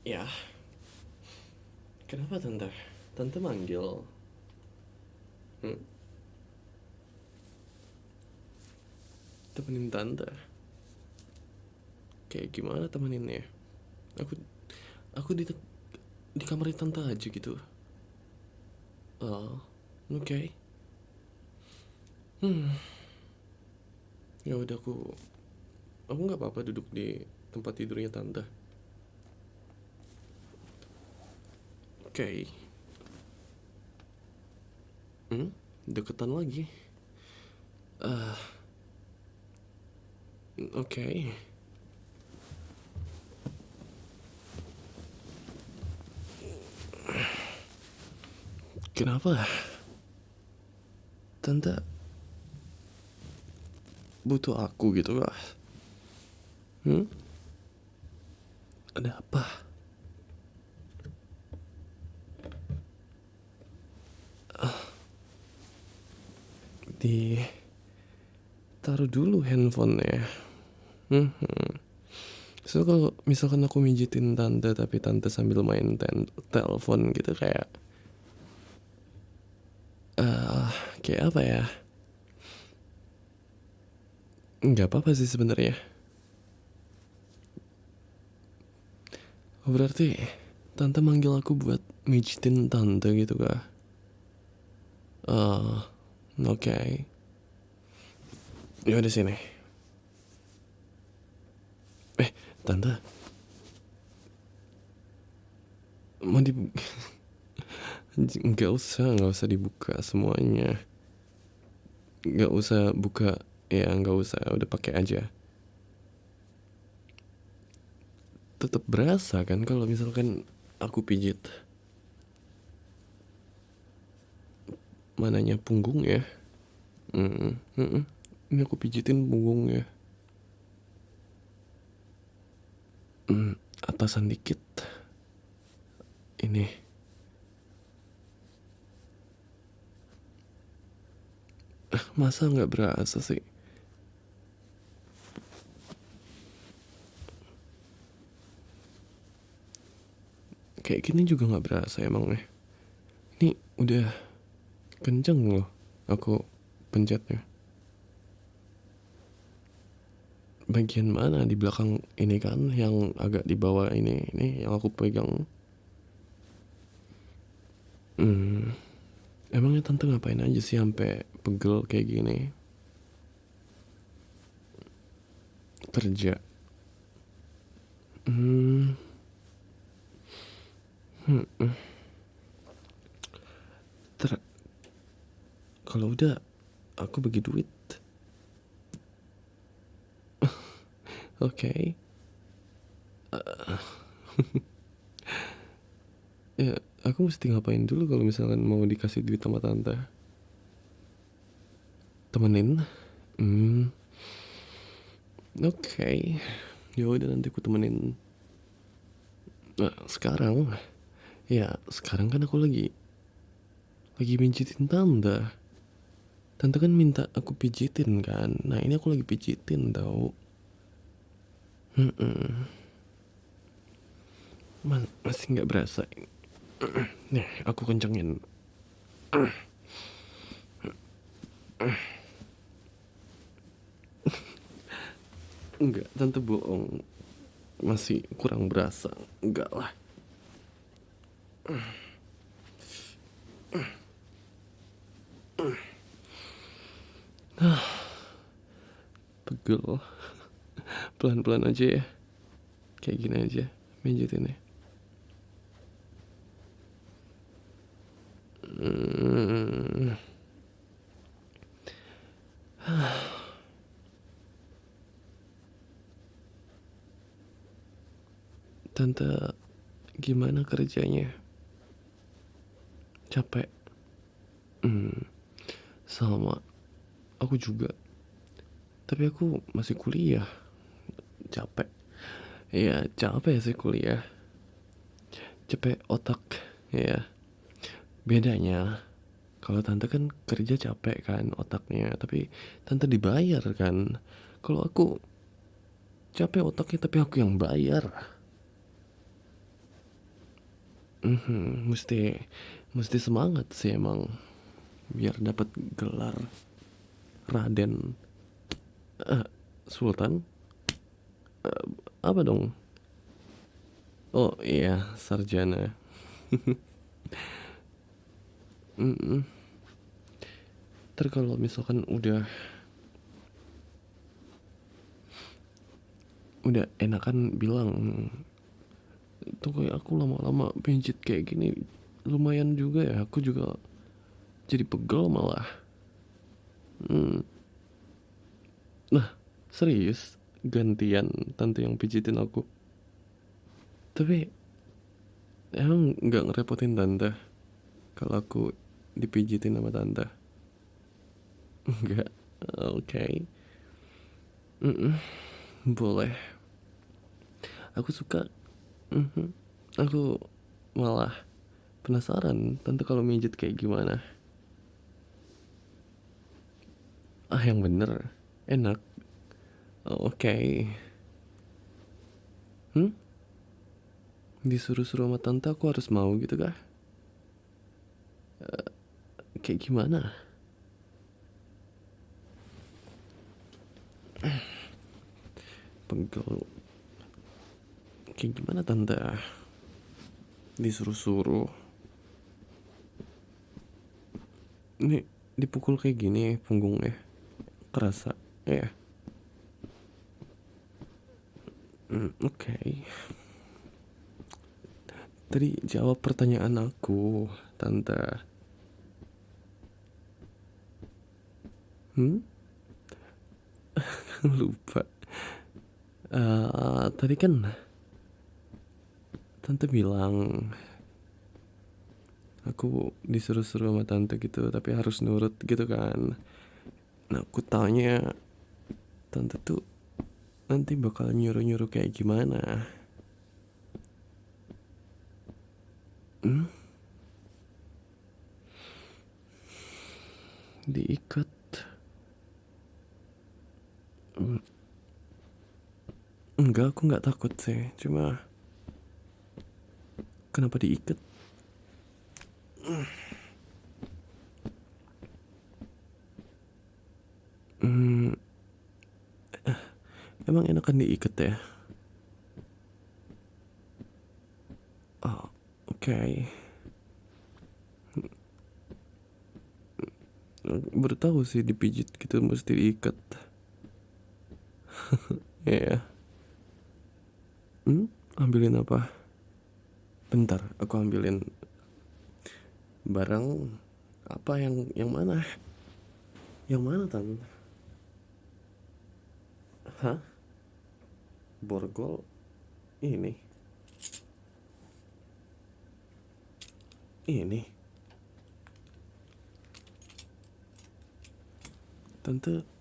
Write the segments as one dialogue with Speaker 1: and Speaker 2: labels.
Speaker 1: Ya, kenapa tante? Tante manggil. Hmm? Temenin tante. Kayak gimana temeninnya? Aku aku di kamar tante aja gitu. Oh, oke. Okay. Hmm, ya udah aku nggak apa-apa duduk di tempat tidurnya tante. Oke. Okay. Hmm? Deketan lagi. Oke. Okay. Kenapa? Tante butuh aku gitu kah? Hmm? Ada apa? Di taruh dulu handphonenya. Hmm. So kalau misalkan aku mijitin tante tapi tante sambil main telepon gitu kayak apa ya? Nggak apa-apa sih sebenarnya. Oh, berarti tante manggil aku buat mijitin tante gitu kah? Oke. Okay. Ya udah sini. Tante mau di nggak usah dibuka semuanya. Nggak usah buka, ya nggak usah, udah pakai aja. Tetap berasa kan kalau misalkan aku pijit. Mananya punggung ya? Ini aku pijitin punggungnya. Atasan dikit. Ini. Masa nggak berasa sih? Kayak gini juga nggak berasa emangnya. Ini udah kenceng loh aku pencetnya. Bagian mana di belakang ini kan yang agak di bawah ini yang aku pegang. Emangnya tante ngapain aja sih sampai pegel kayak gini? Kerja. Hmm, ter kalau udah aku bagi duit. Oke. Okay. Ya, aku mesti ngapain dulu kalau misalkan mau dikasih duit sama tante? Temenin? Hmm, oke. Okay. Ya udah nanti aku temenin. Nah, sekarang, ya sekarang kan aku lagi pijitin tante. Tante kan minta aku pijitin kan. Nah ini aku lagi pijitin tau. Masih nggak berasa. Nih aku kencengin. Enggak, tante bohong. Masih kurang berasa. Enggak lah. Pegel. Pelan-pelan aja ya. Kayak gini aja. Mijitin ya. Tante gimana kerjanya? Capek? Sama. Aku juga. Tapi aku masih kuliah. Capek. Iya capek sih kuliah. Capek otak. Ya. Bedanya kalau tante kan kerja capek kan otaknya, tapi tante dibayar kan. Kalau aku capek otaknya tapi aku yang bayar. Mesti mesti semangat sih emang biar dapat gelar Raden Sultan. Apa dong? Oh iya, sarjana. Mm-mm. Ntar kalau misalkan udah enakan bilang tuh kayak aku lama-lama pijit kayak gini lumayan juga ya, aku juga jadi pegel malah. Hmm. Nah, serius gantian tante yang pijitin aku. Tapi emang nggak ngerepotin tante kalau aku dipijitin sama tante? Enggak. Oke. Mm-mm. Boleh. Aku suka. Mhm. Aku malah penasaran tante kalau mijit kayak gimana. Ah, yang bener. Enak. Oh, oke. Hmm? Disuruh-suruh sama tante aku harus mau gitu kah? Kayak gimana? Pegel. Kayak gimana tante? Disuruh-suruh. Ini dipukul kayak gini punggungnya. Kerasa. Ya. Oke. Tadi jawab pertanyaan aku, tante. Hmm? Lupa. Tadi kan tante bilang aku disuruh-suruh sama tante gitu, tapi harus nurut gitu kan. Nah, aku tanya tante tuh nanti bakal nyuruh-nyuruh kayak gimana? Hmm? Diikat. Hmm, enggak, aku nggak takut sih. Cuma kenapa diikat? Hmm, emang enakan diikat ya? Oh, oke. Baru tahu sih dipijit gitu mesti diikat. Iya. Yeah. Ambilin apa? Bentar, aku ambilin barang. Apa yang mana? Yang mana, Tan? Hah? Borgol ini. Ini. Tante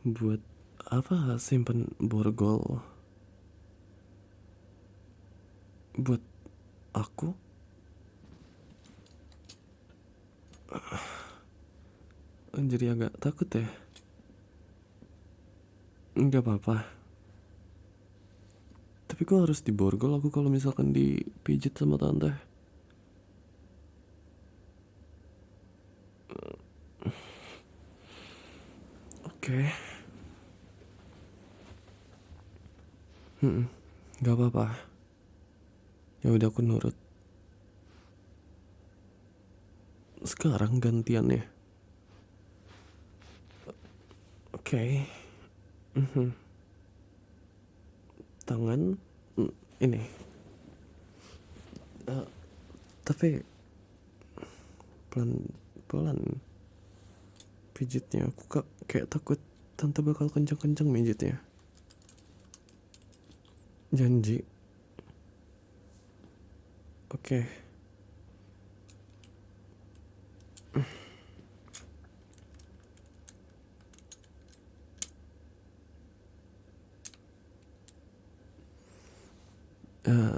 Speaker 1: buat apa simpen borgol? Buat aku? Jadi agak takut ya. Nggak apa-apa. Tapi kok harus diborgol aku kalau misalkan dipijit sama tante? Oke. Nggak apa-apa. Ya udah aku nurut. Sekarang gantiannya. Oke. Tangan ini. Eh, tapi pelan-pelan pijitnya. Aku kayak takut tante bakal kenceng-kenceng pijitnya. Janji. Oke. Eh,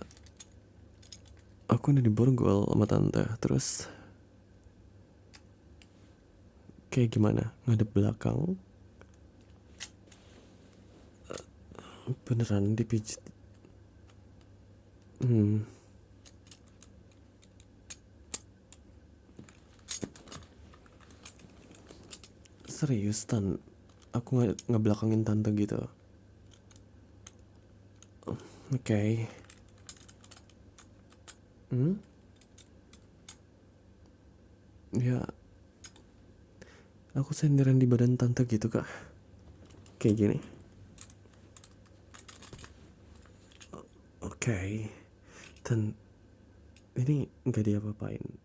Speaker 1: aku udah diborgol sama tante. Terus kayak gimana? Ngadep belakang? Beneran dipijit? Hmm, serius Tan, aku ngebelakangin tante gitu. Oke. Hmm? Ya, aku senderan di badan tante gitu kak. Kayak gini. Oke. Dan ini nggak diapa-apain.